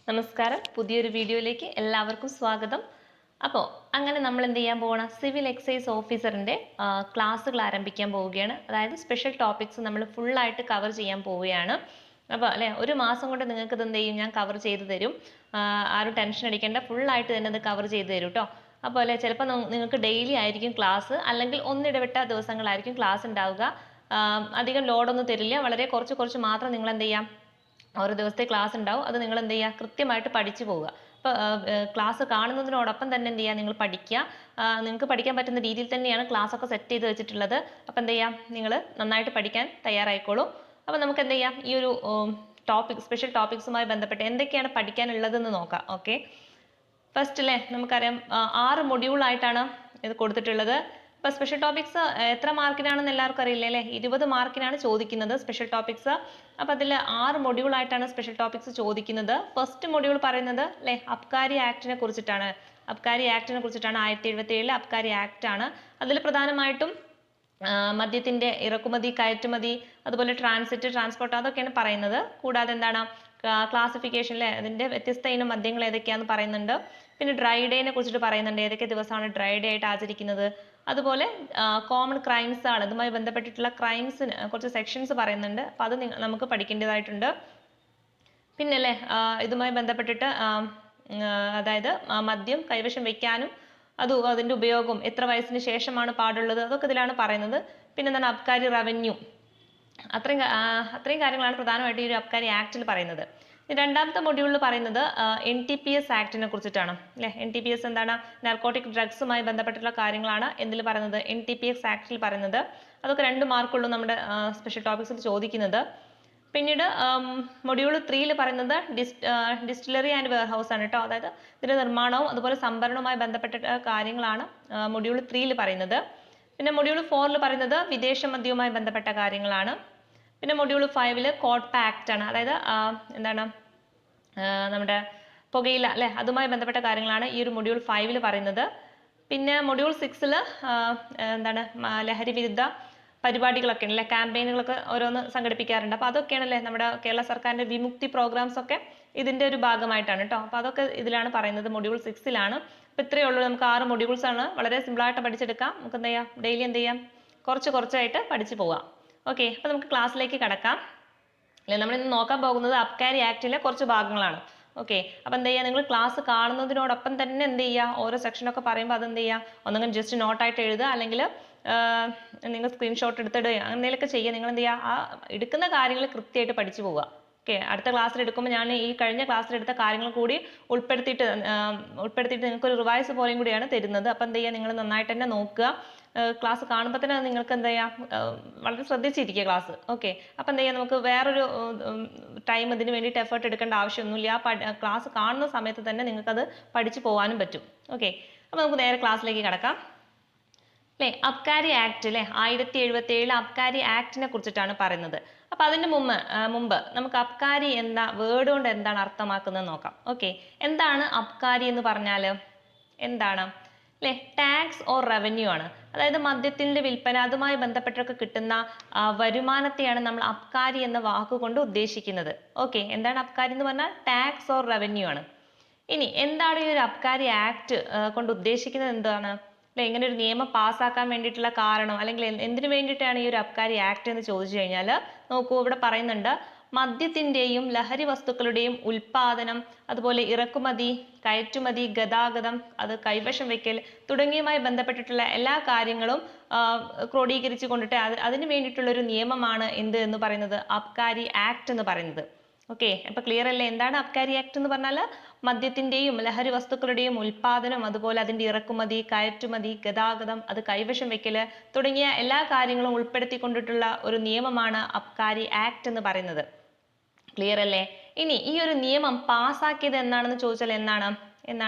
നമസ്കാരം, പുതിയൊരു വീഡിയോയിലേക്ക് എല്ലാവർക്കും സ്വാഗതം. അപ്പോൾ അങ്ങനെ നമ്മൾ എന്ത് ചെയ്യാൻ പോകണം, സിവിൽ എക്സൈസ് ഓഫീസറിൻ്റെ ക്ലാസ്സുകൾ ആരംഭിക്കാൻ പോവുകയാണ്. അതായത് സ്പെഷ്യൽ ടോപ്പിക്സ് നമ്മൾ ഫുള്ളായിട്ട് കവർ ചെയ്യാൻ പോവുകയാണ്. അപ്പോൾ അല്ലേ, ഒരു മാസം കൊണ്ട് നിങ്ങൾക്ക് ഇത് എന്ത് ചെയ്യും, ഞാൻ കവർ ചെയ്ത് തരും. ആരും ടെൻഷൻ അടിക്കേണ്ട, ഫുള്ളായിട്ട് തന്നെ ഇത് കവർ ചെയ്ത് തരും കേട്ടോ. അപ്പോൾ അല്ലേ, ചിലപ്പോൾ നിങ്ങൾക്ക് ഡെയിലി ആയിരിക്കും ക്ലാസ്, അല്ലെങ്കിൽ ഒന്നിടവിട്ട ദിവസങ്ങളായിരിക്കും ക്ലാസ് ഉണ്ടാവുക. അധികം ലോഡൊന്നും തരില്ല, വളരെ കുറച്ച് മാത്രം നിങ്ങൾ എന്ത് ചെയ്യാം, ഒരു ദിവസത്തെ ക്ലാസ് ഉണ്ടാവും. അത് നിങ്ങൾ എന്ത് ചെയ്യുക, കൃത്യമായിട്ട് പഠിച്ചു പോവുക. അപ്പോൾ ക്ലാസ് കാണുന്നതിനോടൊപ്പം തന്നെ എന്ത് ചെയ്യുക, നിങ്ങൾ പഠിക്കുക. നിങ്ങൾക്ക് പഠിക്കാൻ പറ്റുന്ന രീതിയിൽ തന്നെയാണ് ക്ലാസ് ഒക്കെ സെറ്റ് ചെയ്ത് വെച്ചിട്ടുള്ളത്. അപ്പോൾ എന്ത് ചെയ്യാം, നിങ്ങൾ നന്നായിട്ട് പഠിക്കാൻ തയ്യാറായിക്കോളൂ. അപ്പോൾ നമുക്ക് എന്ത് ചെയ്യാം, ഈ ഒരു സ്പെഷ്യൽ ടോപ്പിക്സുമായി ബന്ധപ്പെട്ട് എന്തൊക്കെയാണ് പഠിക്കാനുള്ളതെന്ന് നോക്കാം. ഓക്കെ, ഫസ്റ്റ് അല്ലേ, നമുക്കറിയാം 6 മൊഡ്യൂളായിട്ടാണ് ഇത് കൊടുത്തിട്ടുള്ളത്. ഇപ്പോൾ സ്പെഷ്യൽ ടോപ്പിക്സ് എത്ര മാർക്കിനാണെന്ന് എല്ലാവർക്കും അറിയില്ലേ അല്ലേ, 20 മാർക്കിനാണ് ചോദിക്കുന്നത് സ്പെഷ്യൽ ടോപ്പിക്സ്. അപ്പോൾ അതിൽ 6 മൊഡ്യൂളായിട്ടാണ് സ്പെഷ്യൽ ടോപ്പിക്സ് ചോദിക്കുന്നത്. ഫസ്റ്റ് മൊഡ്യൂൾ പറയുന്നത് അല്ലേ, അബ്കാരി ആക്ടിനെ കുറിച്ചിട്ടാണ്. അബ്കാരി ആക്ടിനെ കുറിച്ചിട്ടാണ്, 1777 അബ്കാരി ആക്ട് ആണ്. അതിൽ പ്രധാനമായിട്ടും മദ്യത്തിന്റെ ഇറക്കുമതി, കയറ്റുമതി, അതുപോലെ ട്രാൻസ്പോർട്ട്, അതൊക്കെയാണ് പറയുന്നത്. കൂടാതെ എന്താണ്, ക്ലാസിഫിക്കേഷനിലെ അതിന്റെ വ്യത്യസ്ത ഇനം മദ്യങ്ങൾ ഏതൊക്കെയാണെന്ന് പറയുന്നുണ്ട്. പിന്നെ ഡ്രൈ ഡേനെ കുറിച്ചിട്ട് പറയുന്നുണ്ട്, ഏതൊക്കെ ദിവസമാണ് ഡ്രൈ ഡേ ആയിട്ട് ആചരിക്കുന്നത്. അതുപോലെ കോമൺ ക്രൈംസ് ആണ്, ഇതുമായി ബന്ധപ്പെട്ടിട്ടുള്ള ക്രൈംസിന് കുറച്ച് സെക്ഷൻസ് പറയുന്നുണ്ട്. അപ്പോൾ അത് നമുക്ക് പഠിക്കേണ്ടതായിട്ടുണ്ട്. പിന്നെ അല്ലേ, ഇതുമായി ബന്ധപ്പെട്ടിട്ട് അതായത് മദ്യം കൈവശം വെക്കാനും അതിന്റെ ഉപയോഗം എത്ര വയസ്സിന് ശേഷമാണ് പാടുള്ളത്, അതൊക്കെ ഇതിലാണ് പറയുന്നത്. പിന്നെ എന്താണ്, അബ്കാരി റവന്യൂ, അത്രയും കാര്യങ്ങളാണ് പ്രധാനമായിട്ട് ഈ ഒരു അബ്കാരി ആക്ടിൽ പറയുന്നത്. രണ്ടാമത്തെ മൊഡ്യൂളിൽ പറയുന്നത് NTPS ആക്ടിനെ കുറിച്ചിട്ടാണ് അല്ലെ. NTPS എന്താണ്, നാർക്കോട്ടിക് ഡ്രഗ്സുമായി ബന്ധപ്പെട്ടിട്ടുള്ള കാര്യങ്ങളാണ് എന്തിൽ പറയുന്നത്, NTPS ആക്ടിൽ പറയുന്നത്. അതൊക്കെ 2 മാർക്കുള്ളൂ നമ്മുടെ സ്പെഷ്യൽ ടോപ്പിക്സിൽ ചോദിക്കുന്നത്. പിന്നീട് മൊഡ്യൂൾ 3 പറയുന്നത് ഡിസ്റ്റിലറി ആൻഡ് വെയർഹൗസ് ആണ് കേട്ടോ. അതായത് ഇതിന്റെ നിർമ്മാണവും അതുപോലെ സംഭരണവുമായി ബന്ധപ്പെട്ട കാര്യങ്ങളാണ് മൊഡ്യൂൾ 3 പറയുന്നത്. പിന്നെ മൊഡ്യൂൾ 4 പറയുന്നത് വിദേശ മദ്യവുമായി ബന്ധപ്പെട്ട കാര്യങ്ങളാണ്. പിന്നെ മൊഡ്യൂൾ 5 കോട്ട്പ ആക്ട് ആണ്. അതായത് എന്താണ്, നമ്മുടെ പുകയില അല്ലെ, അതുമായി ബന്ധപ്പെട്ട കാര്യങ്ങളാണ് ഈ ഒരു മൊഡ്യൂൾ 5 പറയുന്നത്. പിന്നെ മൊഡ്യൂൾ 6 എന്താണ്, ലഹരി വിരുദ്ധ പരിപാടികളൊക്കെ അല്ലെ, ക്യാമ്പയിനുകളൊക്കെ ഓരോന്ന് സംഘടിപ്പിക്കാറുണ്ട്. അപ്പോൾ അതൊക്കെയാണല്ലേ നമ്മുടെ കേരള സർക്കാരിന്റെ വിമുക്തി പ്രോഗ്രാംസ് ഒക്കെ ഇതിന്റെ ഒരു ഭാഗമായിട്ടാണ് കേട്ടോ. അപ്പോൾ അതൊക്കെ ഇതിലാണ് പറയുന്നത്, മൊഡ്യൂൾ 6 അപ്പോൾ ഇത്രയേ ഉള്ളൂ. നമുക്ക് 6 മൊഡ്യൂൾസ് ആണ്, വളരെ സിമ്പിളായിട്ട് പഠിച്ചെടുക്കാം. നമുക്ക് എന്ത് ചെയ്യാം, ഡെയിലി എന്ത് ചെയ്യാം, കുറച്ചായിട്ട് പഠിച്ചു പോവാം. ഓക്കെ, അപ്പോൾ നമുക്ക് ക്ലാസ്സിലേക്ക് കടക്കാം. അല്ലെ, നമ്മൾ ഇന്ന് നോക്കാൻ പോകുന്നത് അബ്കാരി ആക്ടിലെ കുറച്ച് ഭാഗങ്ങളാണ്. ഓക്കെ, അപ്പോൾ എന്ത് ചെയ്യുക, നിങ്ങൾ ക്ലാസ് കാണുന്നതിനോടൊപ്പം തന്നെ എന്ത് ചെയ്യുക, ഓരോ സെക്ഷനൊക്കെ പറയുമ്പോൾ അത് എന്ത് ചെയ്യുക, ഒന്നെങ്കിലും ജസ്റ്റ് നോട്ടായിട്ട് എഴുതുക, അല്ലെങ്കിൽ നിങ്ങൾ സ്ക്രീൻഷോട്ട് എടുത്തിടുക, അങ്ങനെയൊക്കെ ചെയ്യുക. നിങ്ങൾ എന്ത് ചെയ്യുക, ആ എടുക്കുന്ന കാര്യങ്ങൾ കൃത്യമായിട്ട് പഠിച്ചു പോവുക. ഓക്കെ, അടുത്ത ക്ലാസ്സിൽ എടുക്കുമ്പോൾ ഞാൻ ഈ കഴിഞ്ഞ ക്ലാസ്സിൽ എടുത്ത കാര്യങ്ങൾ കൂടി ഉൾപ്പെടുത്തിയിട്ട് നിങ്ങൾക്ക് ഒരു റിവൈസ് പോലെയും കൂടിയാണ് തരുന്നത്. അപ്പം എന്ത് ചെയ്യുക, നിങ്ങൾ നന്നായിട്ട് തന്നെ നോക്കുക. ക്ലാസ് കാണുമ്പോൾ തന്നെ നിങ്ങൾക്ക് എന്താ ചെയ്യുക, വളരെ ശ്രദ്ധിച്ചിരിക്കുക ക്ലാസ്. ഓക്കെ, അപ്പം എന്താ ചെയ്യുക, നമുക്ക് വേറൊരു ടൈം ഇതിന് വേണ്ടിയിട്ട് എഫേർട്ട് എടുക്കേണ്ട ആവശ്യമൊന്നുമില്ല. ആ ക്ലാസ് കാണുന്ന സമയത്ത് തന്നെ നിങ്ങൾക്കത് പഠിച്ചു പോകാനും പറ്റും. ഓക്കെ, അപ്പോൾ നമുക്ക് നേരെ ക്ലാസ്സിലേക്ക് കടക്കാം. അല്ലേ, അബ്കാരി ആക്ട് അല്ലേ, 1777 അബ്കാരി ആക്ടിനെ കുറിച്ചിട്ടാണ് പറയുന്നത്. അപ്പൊ അതിന് മുമ്പ് നമുക്ക് അബ്കാരി എന്താ വേർഡ് കൊണ്ട് എന്താണ് അർത്ഥമാക്കുന്നത് നോക്കാം. ഓക്കെ, എന്താണ് അബ്കാരി എന്ന് പറഞ്ഞാൽ എന്താണ് അല്ലെ, ടാക്സ് ഓർ റവന്യൂ ആണ്. അതായത് മദ്യത്തിന്റെ വിൽപ്പന, അതുമായി ബന്ധപ്പെട്ടൊക്കെ കിട്ടുന്ന വരുമാനത്തെയാണ് നമ്മൾ അബ്കാരി എന്ന വാക്കുകൊണ്ട് ഉദ്ദേശിക്കുന്നത്. ഓക്കെ, എന്താണ് അബ്കാരി എന്ന് പറഞ്ഞാൽ ടാക്സ് ഓർ റവന്യൂ ആണ്. ഇനി എന്താണ് ഈ ഒരു അബ്കാരി ആക്ട് കൊണ്ട് ഉദ്ദേശിക്കുന്നത്, എന്താണ് അല്ലെ, ഇങ്ങനെ ഒരു നിയമം പാസ്സാക്കാൻ വേണ്ടിയിട്ടുള്ള കാരണം, അല്ലെങ്കിൽ എന്തിനു വേണ്ടിയിട്ടാണ് ഈ ഒരു അബ്കാരി ആക്ട് എന്ന് ചോദിച്ചു കഴിഞ്ഞാൽ, നോക്കൂ, ഇവിടെ പറയുന്നുണ്ട്, മദ്യത്തിന്റെയും ലഹരി വസ്തുക്കളുടെയും ഉൽപാദനം, അതുപോലെ ഇറക്കുമതി, കയറ്റുമതി, ഗതാഗതം, അത് കൈവശം വെക്കൽ തുടങ്ങിയവുമായി ബന്ധപ്പെട്ടിട്ടുള്ള എല്ലാ കാര്യങ്ങളും ക്രോഡീകരിച്ചു കൊണ്ടിട്ട് അതിന് വേണ്ടിയിട്ടുള്ള ഒരു നിയമമാണ് എന്ത് എന്ന് പറയുന്നത്, അബ്കാരി ആക്ട് എന്ന് പറയുന്നത്. ഓക്കെ, അപ്പൊ ക്ലിയർ അല്ലേ, എന്താണ് അബ്കാരി ആക്ട് എന്ന് പറഞ്ഞാൽ മദ്യത്തിന്റെയും ലഹരി വസ്തുക്കളുടെയും ഉൽപാദനം, അതുപോലെ അതിന്റെ ഇറക്കുമതി, കയറ്റുമതി, ഗതാഗതം, അത് കൈവശം വെക്കല് തുടങ്ങിയ എല്ലാ കാര്യങ്ങളും ഉൾപ്പെടുത്തിക്കൊണ്ടിട്ടുള്ള ഒരു നിയമമാണ് അബ്കാരി ആക്ട് എന്ന് പറയുന്നത്. ക്ലിയർ അല്ലേ? ഇനി ഈ ഒരു നിയമം പാസ്സാക്കിയത് എന്നാണെന്ന് ചോദിച്ചാൽ എന്നാണ്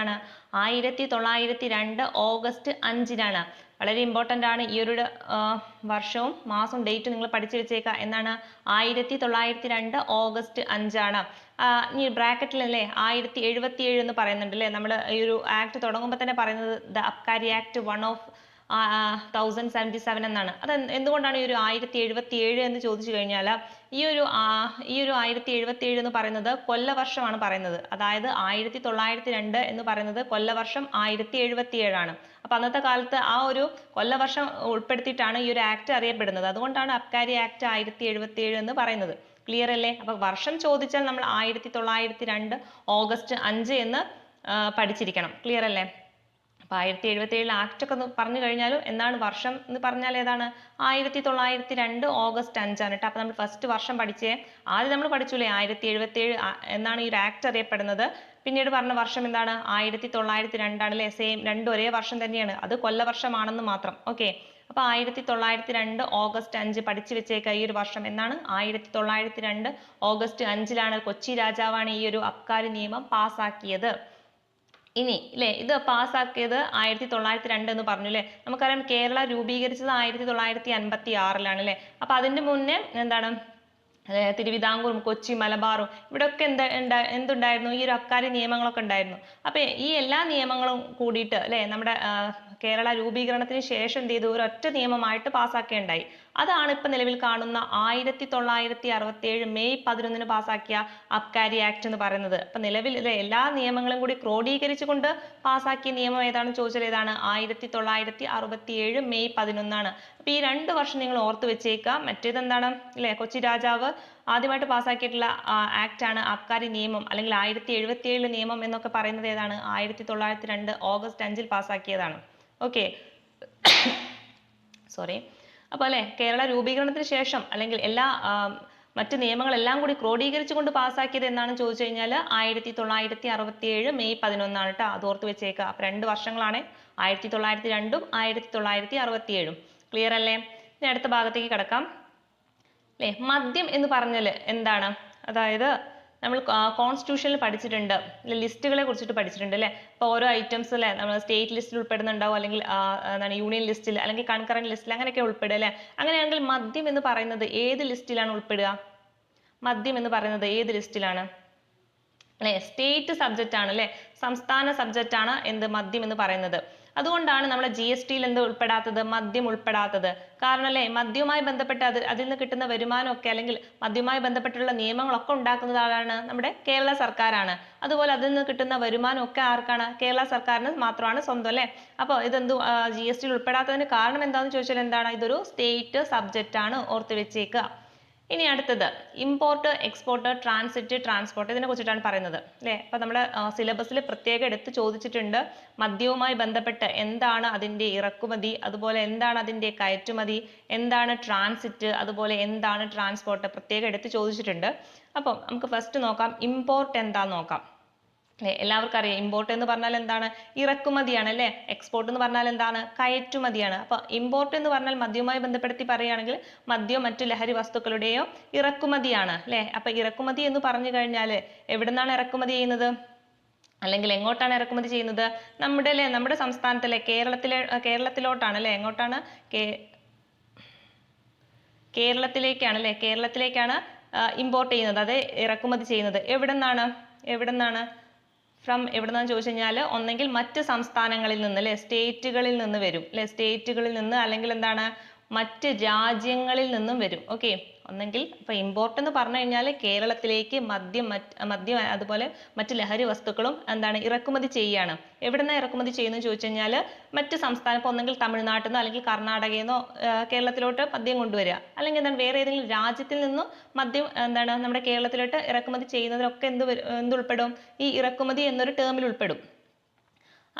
1902 ഓഗസ്റ്റ് 5 വളരെ ഇമ്പോർട്ടൻ്റ് ആണ്. ഈ ഒരു വർഷവും മാസവും ഡേറ്റ് നിങ്ങൾ പഠിച്ചു വെച്ചേക്കുക. എന്നാണ് 1902 ഓഗസ്റ്റ് 5 ഇനി ബ്രാക്കറ്റിൽ അല്ലേ 1077 എന്ന് പറയുന്നുണ്ട് അല്ലേ. നമ്മൾ ഈ ഒരു ആക്ട് തുടങ്ങുമ്പോൾ തന്നെ പറയുന്നത് ദ അബ്കാരി ആക്ട് 1077 എന്നാണ്. അത് എന്തുകൊണ്ടാണ് ഈ ഒരു 1077 എന്ന് ചോദിച്ചു കഴിഞ്ഞാൽ ഈ ഒരു 1077 എന്ന് പറയുന്നത് കൊല്ലവർഷമാണ് പറയുന്നത്. അതായത് 1902 എന്ന് പറയുന്നത് കൊല്ലവർഷം 1077 ആണ്. അപ്പൊ അന്നത്തെ കാലത്ത് ആ ഒരു കൊല്ലവർഷം ഉൾപ്പെടുത്തിയിട്ടാണ് ഈ ഒരു ആക്ട് അറിയപ്പെടുന്നത്. അതുകൊണ്ടാണ് അബ്കാരി ആക്ട് 1077 എന്ന് പറയുന്നത്. ക്ലിയർ അല്ലേ? അപ്പൊ വർഷം ചോദിച്ചാൽ നമ്മൾ 1902 ഓഗസ്റ്റ് 5 എന്ന് പഠിച്ചിരിക്കണം. ക്ലിയർ അല്ലേ? അപ്പൊ 1077 ആക്ട് ഒക്കെ പറഞ്ഞു കഴിഞ്ഞാലും എന്താണ് വർഷം എന്ന് പറഞ്ഞാൽ ഏതാണ്? 1902 ഓഗസ്റ്റ് 5 ആണ് കേട്ടോ. അപ്പൊ നമ്മൾ ഫസ്റ്റ് വർഷം പഠിച്ചേ. ആദ്യം നമ്മൾ പഠിച്ചൂലേ 1077 എന്നാണ് ഈ ഒരു ആക്ട് അറിയപ്പെടുന്നത്. പിന്നീട് പറഞ്ഞ വർഷം എന്താണ്? 1902 ആണ് അല്ലേ? സെയിം, രണ്ടും ഒരേ വർഷം തന്നെയാണ്. അത് കൊല്ലവർഷമാണെന്ന് മാത്രം. ഓക്കെ. അപ്പൊ 1902 ഓഗസ്റ്റ് 5 പഠിച്ചു വെച്ചേക്ക. ഈ ഒരു വർഷം എന്നാണ്? 1902 ഓഗസ്റ്റ് 5 കൊച്ചി രാജാവാണ് ഈ ഒരു അബ്കാരി നിയമം പാസ്സാക്കിയത്. ഇനി അല്ലേ, ഇത് പാസ്സാക്കിയത് 1902 എന്ന് പറഞ്ഞു അല്ലേ. നമുക്കറിയാം കേരള രൂപീകരിച്ചത് 1956 അല്ലേ. അപ്പൊ അതിന്റെ മുന്നേ എന്താണ് തിരുവിതാംകൂറും കൊച്ചി മലബാറും ഇവിടെയൊക്കെ എന്തുണ്ടായിരുന്നു? ഈ ഒരു അബ്കാരി നിയമങ്ങളൊക്കെ ഉണ്ടായിരുന്നു. അപ്പൊ ഈ എല്ലാ നിയമങ്ങളും കൂടിയിട്ട് അല്ലെ നമ്മുടെ കേരള രൂപീകരണത്തിന് ശേഷം എന്ത് ചെയ്തു? ഒരൊറ്റ നിയമമായിട്ട് പാസ്സാക്കുകയുണ്ടായി. അതാണ് ഇപ്പൊ നിലവിൽ കാണുന്ന 1967 മെയ് 11 പാസ്സാക്കിയ അബ്കാരി ആക്ട് എന്ന് പറയുന്നത്. അപ്പൊ നിലവിൽ എല്ലാ നിയമങ്ങളും കൂടി ക്രോഡീകരിച്ചുകൊണ്ട് പാസ്സാക്കിയ നിയമം ഏതാണെന്ന് ചോദിച്ചാൽ ഏതാണ്? 1967 മെയ് 11. അപ്പൊ ഈ 2 വർഷം നിങ്ങൾ ഓർത്ത് വെച്ചേക്കുക. മറ്റേത് എന്താണ് അല്ലെ? കൊച്ചി രാജാവ് ആദ്യമായിട്ട് പാസ്സാക്കിയിട്ടുള്ള ആക്ട് ആണ് അബ്കാരി നിയമം, അല്ലെങ്കിൽ 1077 നിയമം എന്നൊക്കെ പറയുന്നത് ഏതാണ്? 1902 ഓഗസ്റ്റ് 5 പാസ്സാക്കിയതാണ്. Okay, sorry. അപ്പൊ അല്ലെ കേരള രൂപീകരണത്തിന് ശേഷം അല്ലെങ്കിൽ എല്ലാ മറ്റു നിയമങ്ങളെല്ലാം കൂടി ക്രോഡീകരിച്ചുകൊണ്ട് പാസ്സാക്കിയത് എന്നാണ് ചോദിച്ചു കഴിഞ്ഞാൽ 1967 മെയ് 11 കേട്ടോ. അത് ഓർത്ത് വെച്ചേക്കുക. അപ്പൊ 2 വർഷങ്ങളാണ്, 1902 1967. ക്ലിയർ അല്ലേ? ഇനി അടുത്ത ഭാഗത്തേക്ക് കിടക്കാം അല്ലെ. മദ്യം എന്ന് പറഞ്ഞാൽ എന്താണ്? അതായത് നമ്മൾ കോൺസ്റ്റിറ്റ്യൂഷനിൽ പഠിച്ചിട്ടുണ്ട്, ലിസ്റ്റുകളെ കുറിച്ചിട്ട് പഠിച്ചിട്ടുണ്ട് അല്ലെ. ഇപ്പൊ ഓരോ ഐറ്റംസ് അല്ലെ നമ്മൾ സ്റ്റേറ്റ് ലിസ്റ്റിൽ ഉൾപ്പെടുന്നുണ്ടാവും, അല്ലെങ്കിൽ എന്താണ് യൂണിയൻ ലിസ്റ്റിൽ, അല്ലെങ്കിൽ കൺകറന്റ് ലിസ്റ്റിൽ, അങ്ങനെയൊക്കെ ഉൾപ്പെടുക അല്ലെ. അങ്ങനെയാണെങ്കിൽ മദ്യം എന്ന് പറയുന്നത് ഏത് ലിസ്റ്റിലാണ് ഉൾപ്പെടുക? മദ്യം എന്ന് പറയുന്നത് ഏത് ലിസ്റ്റിലാണ് അല്ലെ? സ്റ്റേറ്റ് സബ്ജക്റ്റ് ആണ് അല്ലെ, സംസ്ഥാന സബ്ജക്റ്റ് ആണ് എന്ത്? മദ്യം എന്ന് പറയുന്നത്. അതുകൊണ്ടാണ് നമ്മളെ GST എന്ത് ഉൾപ്പെടാത്തത്? മദ്യം ഉൾപ്പെടാത്തത്. കാരണം അല്ലെ മദ്യവുമായി ബന്ധപ്പെട്ട് അതിൽ നിന്ന് കിട്ടുന്ന വരുമാനമൊക്കെ, അല്ലെങ്കിൽ മദ്യവുമായി ബന്ധപ്പെട്ടുള്ള നിയമങ്ങളൊക്കെ ഉണ്ടാക്കുന്നത് ആരാണ്? നമ്മുടെ കേരള സർക്കാരാണ്. അതുപോലെ അതിൽ നിന്ന് കിട്ടുന്ന വരുമാനം ഒക്കെ ആർക്കാണ്? കേരള സർക്കാരിന് മാത്രമാണ് സ്വന്തം അല്ലെ. അപ്പോൾ ഇതെന്തു GST ഉൾപ്പെടാത്തതിന് കാരണം എന്താണെന്ന് ചോദിച്ചാൽ എന്താണ്? ഇതൊരു സ്റ്റേറ്റ് സബ്ജക്റ്റ് ആണ്, ഓർത്ത് വെച്ചേക്കുക. ഇനി അടുത്തത് ഇമ്പോർട്ട്, എക്സ്പോർട്ട്, ട്രാൻസിറ്റ്, ട്രാൻസ്പോർട്ട്, ഇതിനെ കുറിച്ചിട്ടാണ് പറയുന്നത് അല്ലെ. അപ്പൊ നമ്മുടെ സിലബസിൽ പ്രത്യേകം എടുത്ത് ചോദിച്ചിട്ടുണ്ട് മദ്യവുമായി ബന്ധപ്പെട്ട് എന്താണ് അതിന്റെ ഇറക്കുമതി, അതുപോലെ എന്താണ് അതിന്റെ കയറ്റുമതി, എന്താണ് ട്രാൻസിറ്റ്, അതുപോലെ എന്താണ് ട്രാൻസ്പോർട്ട്, പ്രത്യേകം എടുത്ത് ചോദിച്ചിട്ടുണ്ട്. അപ്പം നമുക്ക് ഫസ്റ്റ് നോക്കാം ഇമ്പോർട്ട് എന്താന്ന് നോക്കാം അല്ലെ. എല്ലാവർക്കും അറിയാം ഇമ്പോർട്ട് എന്ന് പറഞ്ഞാൽ എന്താണ്? ഇറക്കുമതിയാണ് അല്ലെ. എക്സ്പോർട്ട് എന്ന് പറഞ്ഞാൽ എന്താണ്? കയറ്റുമതിയാണ്. അപ്പൊ ഇമ്പോർട്ട് എന്ന് പറഞ്ഞാൽ മദ്യവുമായി ബന്ധപ്പെടുത്തി പറയുകയാണെങ്കിൽ മദ്യവും മറ്റു ലഹരി വസ്തുക്കളുടെയോ ഇറക്കുമതിയാണ് അല്ലെ. അപ്പൊ ഇറക്കുമതി എന്ന് പറഞ്ഞു കഴിഞ്ഞാൽ എവിടെ നിന്നാണ് ഇറക്കുമതി ചെയ്യുന്നത്, അല്ലെങ്കിൽ എങ്ങോട്ടാണ് ഇറക്കുമതി ചെയ്യുന്നത്? നമ്മുടെ സംസ്ഥാനത്തിലെ കേരളത്തിലോട്ടാണ് അല്ലെ. എങ്ങോട്ടാണ്? കേരളത്തിലേക്കാണ് അല്ലെ. കേരളത്തിലേക്കാണ് ഇമ്പോർട്ട് ചെയ്യുന്നത്, അത് ഇറക്കുമതി ചെയ്യുന്നത്. എവിടെന്നാണ് ഫ്രം എവിടെന്നാന്ന് ചോദിച്ചു കഴിഞ്ഞാൽ ഒന്നെങ്കിൽ മറ്റ് സംസ്ഥാനങ്ങളിൽ നിന്ന് അല്ലെ, സ്റ്റേറ്റുകളിൽ നിന്ന് വരും അല്ലെ. സ്റ്റേറ്റുകളിൽ നിന്ന്, അല്ലെങ്കിൽ എന്താണ് മറ്റ് രാജ്യങ്ങളിൽ നിന്നും വരും. ഓക്കെ, ഒന്നെങ്കിൽ ഇപ്പൊ ഇമ്പോർട്ട് എന്ന് പറഞ്ഞു കഴിഞ്ഞാൽ കേരളത്തിലേക്ക് മദ്യം അതുപോലെ മറ്റ് ലഹരി വസ്തുക്കളും എന്താണ് ഇറക്കുമതി ചെയ്യുകയാണ്. എവിടുന്ന ഇറക്കുമതി ചെയ്യുന്നത് ചോദിച്ചു കഴിഞ്ഞാൽ മറ്റ് സംസ്ഥാനം, ഇപ്പൊ ഒന്നെങ്കിൽ തമിഴ്നാട്ടിൽ നിന്നോ അല്ലെങ്കിൽ കർണാടകയിൽ നിന്നോ കേരളത്തിലോട്ട് മദ്യം കൊണ്ടുവരിക, അല്ലെങ്കിൽ എന്താണ് വേറെ ഏതെങ്കിലും രാജ്യത്തിൽ നിന്നും മദ്യം എന്താണ് നമ്മുടെ കേരളത്തിലോട്ട് ഇറക്കുമതി ചെയ്യുന്നതിലൊക്കെ എന്ത് ഉൾപ്പെടും? ഈ ഇറക്കുമതി എന്നൊരു ടേമിൽ ഉൾപ്പെടും.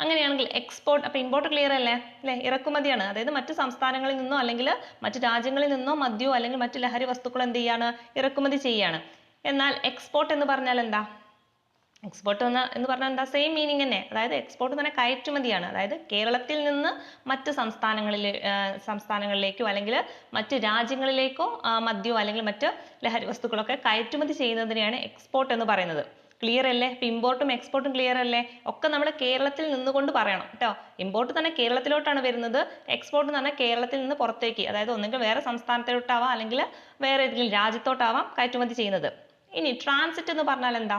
അങ്ങനെയാണെങ്കിൽ എക്സ്പോർട്ട്, അപ്പൊ ഇമ്പോർട്ട് ക്ലിയർ അല്ലേ അല്ലെ. ഇറക്കുമതിയാണ്, അതായത് മറ്റു സംസ്ഥാനങ്ങളിൽ നിന്നോ അല്ലെങ്കിൽ മറ്റു രാജ്യങ്ങളിൽ നിന്നോ മദ്യമോ അല്ലെങ്കിൽ മറ്റു ലഹരി വസ്തുക്കളോ എന്ത് ചെയ്യാണ്? ഇറക്കുമതി ചെയ്യാണ്. എന്നാൽ എക്സ്പോർട്ട് എന്ന് പറഞ്ഞാൽ എന്താ? എക്സ്പോർട്ട് എന്ന് പറഞ്ഞാൽ എന്താ? സെയിം മീനിങ് തന്നെ. അതായത് എക്സ്പോർട്ട് തന്നെ കയറ്റുമതിയാണ്. അതായത് കേരളത്തിൽ നിന്ന് മറ്റ് സംസ്ഥാനങ്ങളിലേക്കോ അല്ലെങ്കിൽ മറ്റ് രാജ്യങ്ങളിലേക്കോ മദ്യമോ അല്ലെങ്കിൽ മറ്റ് ലഹരി വസ്തുക്കളൊക്കെ കയറ്റുമതി ചെയ്യുന്നതിനെയാണ് എക്സ്പോർട്ട് എന്ന് പറയുന്നത്. ക്ലിയർ അല്ലേ? ഇപ്പൊ ഇമ്പോർട്ടും എക്സ്പോർട്ടും ക്ലിയർ അല്ലേ? ഒക്കെ നമ്മൾ കേരളത്തിൽ നിന്നുകൊണ്ട് പറയണം കേട്ടോ. ഇമ്പോർട്ട് തന്നെ കേരളത്തിലോട്ടാണ് വരുന്നത്, എക്സ്പോർട്ട് എന്ന് പറഞ്ഞാൽ കേരളത്തിൽ നിന്ന് പുറത്തേക്ക്, അതായത് ഒന്നെങ്കിൽ വേറെ സംസ്ഥാനത്തിലോട്ടാവാം അല്ലെങ്കിൽ വേറെ ഏതെങ്കിലും രാജ്യത്തോട്ടാവാം കയറ്റുമതി ചെയ്യുന്നത്. ഇനി ട്രാൻസിറ്റ് എന്ന് പറഞ്ഞാൽ എന്താ?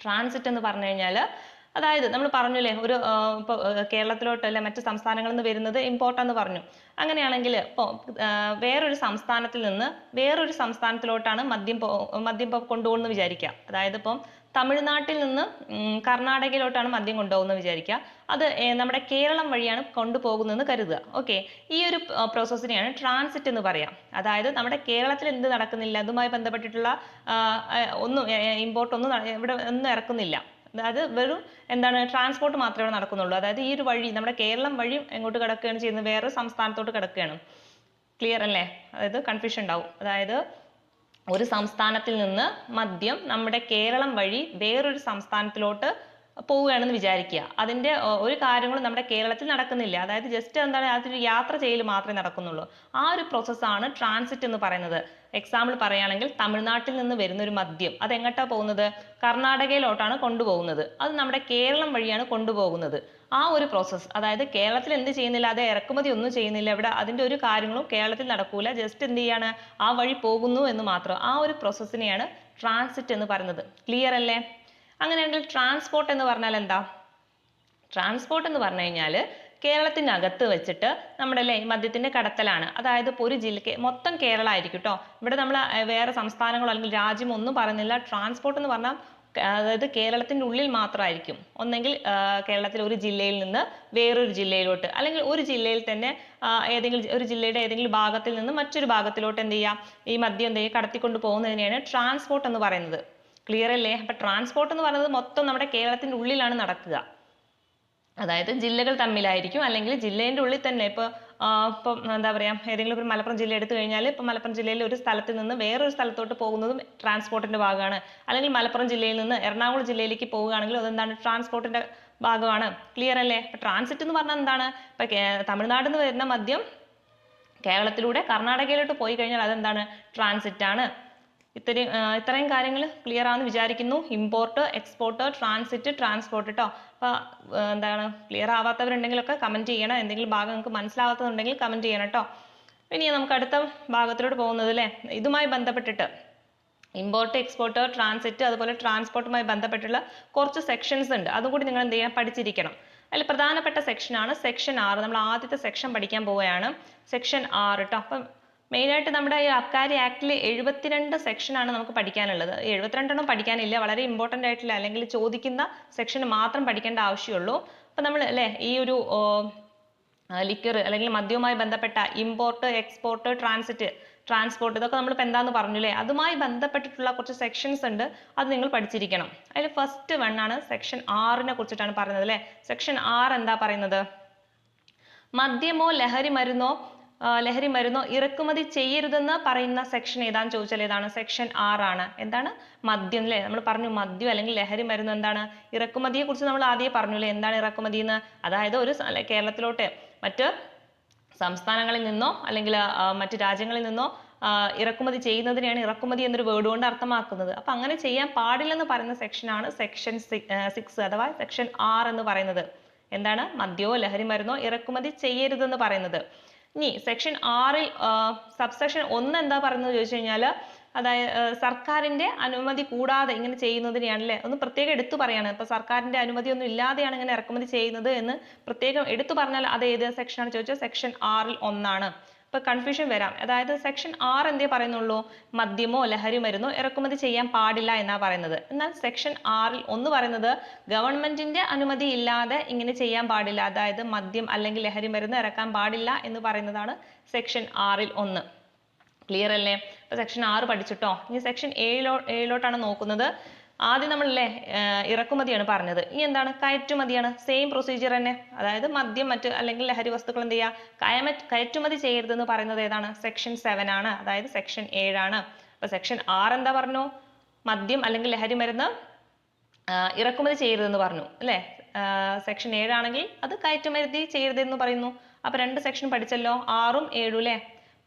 ട്രാൻസിറ്റ് എന്ന് പറഞ്ഞു കഴിഞ്ഞാൽ അതായത് നമ്മൾ പറഞ്ഞില്ലേ ഒരു ഇപ്പോൾ കേരളത്തിലോട്ട് അല്ലെ മറ്റു സംസ്ഥാനങ്ങളിൽ നിന്ന് വരുന്നത് ഇമ്പോർട്ട് എന്ന് പറഞ്ഞു. അങ്ങനെയാണെങ്കിൽ ഇപ്പോൾ വേറൊരു സംസ്ഥാനത്തിൽ നിന്ന് വേറൊരു സംസ്ഥാനത്തിലോട്ടാണ് മദ്യം കൊണ്ടുപോകുന്നത് വിചാരിക്കുക. അതായത് ഇപ്പം തമിഴ്നാട്ടിൽ നിന്ന് കർണാടകയിലോട്ടാണ് മദ്യം കൊണ്ടുപോകുന്നത് വിചാരിക്കുക. അത് നമ്മുടെ കേരളം വഴിയാണ് കൊണ്ടുപോകുന്നതെന്ന് കരുതുക. ഓക്കെ, ഈ ഒരു പ്രോസസ്സിനെയാണ് ട്രാൻസിറ്റ് എന്ന് പറയാം. അതായത് നമ്മുടെ കേരളത്തിൽ എന്ത് നടക്കുന്നില്ല, അതുമായി ബന്ധപ്പെട്ടിട്ടുള്ള ഒന്നും ഇമ്പോർട്ട് ഒന്നും ഇവിടെ ഒന്നും ഇറക്കുന്നില്ല. അതായത് വെറും എന്താണ് ട്രാൻസ്പോർട്ട് മാത്രമേ നടക്കുന്നുള്ളൂ. അതായത് ഈ ഒരു വഴി നമ്മുടെ കേരളം വഴി എങ്ങോട്ട് കിടക്കുകയാണ് ചെയ്യുന്നത്, വേറൊരു സംസ്ഥാനത്തോട്ട് കിടക്കുകയാണ്. ക്ലിയർ അല്ലേ? അതായത് കൺഫ്യൂഷൻ ഉണ്ടാവും. അതായത് ഒരു സംസ്ഥാനത്തിൽ നിന്ന് മദ്യം നമ്മുടെ കേരളം വഴി വേറൊരു സംസ്ഥാനത്തിലോട്ട് പോവുകയാണെന്ന് വിചാരിക്കുക. അതിന്റെ ഒരു കാര്യങ്ങളും നമ്മുടെ കേരളത്തിൽ നടക്കുന്നില്ല. അതായത് ജസ്റ്റ് എന്താണ് അതൊരു യാത്ര ചെയ്യൽ മാത്രമേ നടക്കുന്നുള്ളൂ. ആ ഒരു പ്രോസസ്സാണ് ട്രാൻസിറ്റ് എന്ന് പറയുന്നത്. എക്സാമ്പിൾ പറയുകയാണെങ്കിൽ തമിഴ്നാട്ടിൽ നിന്ന് വരുന്ന ഒരു മദ്യം അത് എങ്ങോട്ടാ പോകുന്നത്, കർണാടകയിലോട്ടാണ് കൊണ്ടുപോകുന്നത്. അത് നമ്മുടെ കേരളം വഴിയാണ് കൊണ്ടുപോകുന്നത്. ആ ഒരു പ്രോസസ്സ്, അതായത് കേരളത്തിൽ എന്ത് ചെയ്യുന്നില്ല, അത് ഇറക്കുമതി ഒന്നും ചെയ്യുന്നില്ല, ഇവിടെ അതിന്റെ ഒരു കാര്യങ്ങളും കേരളത്തിൽ നടക്കൂല, ജസ്റ്റ് എന്ത് ചെയ്യാണ് ആ വഴി പോകുന്നു എന്ന് മാത്രം. ആ ഒരു പ്രോസസ്സിനെയാണ് ട്രാൻസിറ്റ് എന്ന് പറയുന്നത്. ക്ലിയർ അല്ലേ? അങ്ങനെയാണെങ്കിൽ ട്രാൻസ്പോർട്ട് എന്ന് പറഞ്ഞാൽ എന്താ? ട്രാൻസ്പോർട്ട് എന്ന് പറഞ്ഞു കഴിഞ്ഞാൽ കേരളത്തിനകത്ത് വെച്ചിട്ട് നമ്മുടെ മദ്യത്തിന്റെ കടത്തലാണ്. അതായത് ഇപ്പോൾ ഒരു ജില്ല മൊത്തം കേരള ആയിരിക്കും കേട്ടോ. ഇവിടെ നമ്മൾ വേറെ സംസ്ഥാനങ്ങളോ അല്ലെങ്കിൽ രാജ്യമോ ഒന്നും പറയുന്നില്ല. ട്രാൻസ്പോർട്ട് എന്ന് പറഞ്ഞാൽ അതായത് കേരളത്തിന്റെ ഉള്ളിൽ മാത്രമായിരിക്കും. ഒന്നെങ്കിൽ കേരളത്തിലെ ഒരു ജില്ലയിൽ നിന്ന് വേറൊരു ജില്ലയിലോട്ട്, അല്ലെങ്കിൽ ഒരു ജില്ലയിൽ തന്നെ ഏതെങ്കിലും ഒരു ജില്ലയുടെ ഏതെങ്കിലും ഭാഗത്തിൽ നിന്ന് മറ്റൊരു ഭാഗത്തിലോട്ട് എന്ത് ചെയ്യാം, ഈ മദ്യം എന്ത് ചെയ്യുക, കടത്തിക്കൊണ്ട് പോകുന്നതിനെയാണ് ട്രാൻസ്പോർട്ട് എന്ന് പറയുന്നത്. ക്ലിയർ അല്ലേ? അപ്പൊ ട്രാൻസ്പോർട്ട് എന്ന് പറയുന്നത് മൊത്തം നമ്മുടെ കേരളത്തിന്റെ ഉള്ളിലാണ് നടക്കുക. അതായത് ജില്ലകൾ തമ്മിലായിരിക്കും, അല്ലെങ്കിൽ ജില്ലേന്റെ ഉള്ളിൽ തന്നെ. ഇപ്പം എന്താ പറയാ, ഏതെങ്കിലും ഒരു മലപ്പുറം ജില്ല എടുത്തു കഴിഞ്ഞാൽ ഇപ്പം മലപ്പുറം ജില്ലയിൽ ഒരു സ്ഥലത്ത് നിന്ന് വേറൊരു സ്ഥലത്തോട്ട് പോകുന്നതും ട്രാൻസ്പോർട്ടിന്റെ ഭാഗമാണ്. അല്ലെങ്കിൽ മലപ്പുറം ജില്ലയിൽ നിന്ന് എറണാകുളം ജില്ലയിലേക്ക് പോവുകയാണെങ്കിൽ അതെന്താണ്, ട്രാൻസ്പോർട്ടിന്റെ ഭാഗമാണ്. ക്ലിയർ അല്ലേ? അപ്പൊ ട്രാൻസിറ്റ് എന്ന് പറഞ്ഞാൽ എന്താണ്, ഇപ്പൊ തമിഴ്നാട്ടിൽ നിന്ന് വരുന്ന മദ്യം കേരളത്തിലൂടെ കർണാടകയിലോട്ട് പോയി കഴിഞ്ഞാൽ അതെന്താണ്, ട്രാൻസിറ്റ് ആണ്. ഇത്രയും കാര്യങ്ങൾ ക്ലിയർ ആണെന്ന് വിചാരിക്കുന്നു. ഇമ്പോർട്ട്, എക്സ്പോർട്ട്, ട്രാൻസിറ്റ്, ട്രാൻസ്പോർട്ട് കേട്ടോ. അപ്പോൾ എന്താണ് ക്ലിയർ ആവാത്തവരുണ്ടെങ്കിലൊക്കെ കമൻറ്റ് ചെയ്യണം. എന്തെങ്കിലും ഭാഗം നിങ്ങൾക്ക് മനസ്സിലാവാത്തതുണ്ടെങ്കിൽ കമൻറ്റ് ചെയ്യണം കേട്ടോ. ഇനി നമുക്ക് അടുത്ത ഭാഗത്തിലോട്ട് പോകുന്നത് അല്ലേ, ഇതുമായി ബന്ധപ്പെട്ടിട്ട് ഇമ്പോർട്ട്, എക്സ്പോർട്ട്, ട്രാൻസിറ്റ് അതുപോലെ ട്രാൻസ്പോർട്ടുമായി ബന്ധപ്പെട്ടുള്ള കുറച്ച് സെക്ഷൻസ് ഉണ്ട്. അതുകൂടി നിങ്ങൾ എന്ത് ചെയ്യണം, പഠിച്ചിരിക്കണം. അതിൽ പ്രധാനപ്പെട്ട സെക്ഷനാണ് സെക്ഷൻ 6. നമ്മൾ ആദ്യത്തെ സെക്ഷൻ പഠിക്കാൻ പോവുകയാണ്, സെക്ഷൻ 6 കേട്ടോ. അപ്പം മെയിനായിട്ട് നമ്മുടെ ഈ അബ്കാരി ആക്ടിൽ 72 സെക്ഷനാണ് നമുക്ക് പഠിക്കാനുള്ളത്. 72 പഠിക്കാനില്ല, വളരെ ഇമ്പോർട്ടൻ്റ് ആയിട്ടുള്ള അല്ലെങ്കിൽ ചോദിക്കുന്ന സെക്ഷൻ മാത്രം പഠിക്കേണ്ട ആവശ്യമുള്ളൂ. അപ്പം നമ്മൾ അല്ലേ ഈ ഒരു ലിക്കർ അല്ലെങ്കിൽ മദ്യവുമായി ബന്ധപ്പെട്ട ഇമ്പോർട്ട്, എക്സ്പോർട്ട്, ട്രാൻസ്പോർട്ട് ഇതൊക്കെ നമ്മളിപ്പോൾ എന്താന്ന് പറഞ്ഞു അല്ലേ, അതുമായി ബന്ധപ്പെട്ടിട്ടുള്ള കുറച്ച് സെക്ഷൻസ് ഉണ്ട്, അത് നിങ്ങൾ പഠിച്ചിരിക്കണം. അതിൽ ഫസ്റ്റ് വൺ ആണ് സെക്ഷൻ 6നെ കുറിച്ചിട്ടാണ് പറയുന്നത് അല്ലേ. സെക്ഷൻ 6 എന്താ പറയുന്നത്, മദ്യമോ ലഹരി മരുന്നോ ഇറക്കുമതി ചെയ്യരുതെന്ന് പറയുന്ന സെക്ഷൻ ഏതാന്ന് ചോദിച്ചാൽ ഏതാണ്, സെക്ഷൻ 6 ആണ്. എന്താണ്, മദ്യം അല്ലേ. നമ്മൾ പറഞ്ഞു മദ്യം അല്ലെങ്കിൽ ലഹരി മരുന്ന് എന്താണ്, ഇറക്കുമതിയെ കുറിച്ച് നമ്മൾ ആദ്യം പറഞ്ഞു അല്ലേ, എന്താണ് ഇറക്കുമതി എന്ന്. അതായത് ഒരു കേരളത്തിലോട്ട് മറ്റ് സംസ്ഥാനങ്ങളിൽ നിന്നോ അല്ലെങ്കിൽ മറ്റ് രാജ്യങ്ങളിൽ നിന്നോ ഇറക്കുമതി ചെയ്യുന്നതിനെയാണ് ഇറക്കുമതി എന്നൊരു വേർഡ് കൊണ്ട് അർത്ഥമാക്കുന്നത്. അപ്പൊ അങ്ങനെ ചെയ്യാൻ പാടില്ലെന്ന് പറയുന്ന സെക്ഷനാണ് സെക്ഷൻ 6 അഥവാ സെക്ഷൻ 6 എന്ന് പറയുന്നത്. എന്താണ്, മദ്യമോ ലഹരി മരുന്നോ ഇറക്കുമതി ചെയ്യരുതെന്ന് പറയുന്നത്. ഇനി സെക്ഷൻ 6ൽ സബ്സെക്ഷൻ 1 എന്താ പറയുന്നത് ചോദിച്ചു കഴിഞ്ഞാൽ, അതായത് സർക്കാരിന്റെ അനുമതി കൂടാതെ ഇങ്ങനെ ചെയ്യുന്നതിനെയാണ് അല്ലേ, ഒന്ന് പ്രത്യേകം എടുത്തു പറയാണ്. ഇപ്പൊ സർക്കാരിന്റെ അനുമതി ഒന്നും ഇല്ലാതെയാണ് ഇങ്ങനെ ഇറക്കുമതി ചെയ്യുന്നത് എന്ന് പ്രത്യേകം എടുത്തു പറഞ്ഞാൽ അത് ഏത് സെക്ഷനാണ് ചോദിച്ചാൽ സെക്ഷൻ 6ൽ 1 ഇപ്പൊ കൺഫ്യൂഷൻ വരാം. അതായത് സെക്ഷൻ 6 എന്തേ പറയുന്നുള്ളൂ, മദ്യമോ ലഹരി മരുന്നോ ഇറക്കുമതി ചെയ്യാൻ പാടില്ല എന്നാ പറയുന്നത്. എന്നാൽ സെക്ഷൻ 6ൽ 1 പറയുന്നത് ഗവൺമെന്റിന്റെ അനുമതി ഇല്ലാതെ ഇങ്ങനെ ചെയ്യാൻ പാടില്ല, അതായത് മദ്യം അല്ലെങ്കിൽ ലഹരി മരുന്ന് ഇറക്കാൻ പാടില്ല എന്ന് പറയുന്നതാണ് സെക്ഷൻ 6ൽ 1. ക്ലിയർ അല്ലേ? അപ്പൊ സെക്ഷൻ 6 പഠിച്ചിട്ടോ. ഇനി സെക്ഷൻ 7ലോട്ടാണ് നോക്കുന്നത്. ആദ്യം നമ്മളല്ലേ ഇറക്കുമതിയാണ് പറഞ്ഞത്. ഇനി എന്താണ്, കയറ്റുമതിയാണ്. സെയിം പ്രൊസീജിയർ തന്നെ. അതായത് മദ്യം മറ്റ് അല്ലെങ്കിൽ ലഹരി വസ്തുക്കൾ എന്ത് ചെയ്യുക, കയറ്റുമതി ചെയ്യരുതെന്ന് പറയുന്നത് ഏതാണ്, സെക്ഷൻ 7 ആണ്. അതായത് സെക്ഷൻ 7 ആണ്. അപ്പൊ സെക്ഷൻ 6 എന്താ പറഞ്ഞു, മദ്യം അല്ലെങ്കിൽ ലഹരി മരുന്ന് ഇറക്കുമതി ചെയ്യരുതെന്ന് പറഞ്ഞു അല്ലേ. സെക്ഷൻ 7 ആണെങ്കിൽ അത് കയറ്റുമതി ചെയ്യരുതെന്ന് പറയുന്നു. അപ്പൊ 2 സെക്ഷൻ പഠിച്ചല്ലോ, 6ഉം 7ഉം അല്ലേ,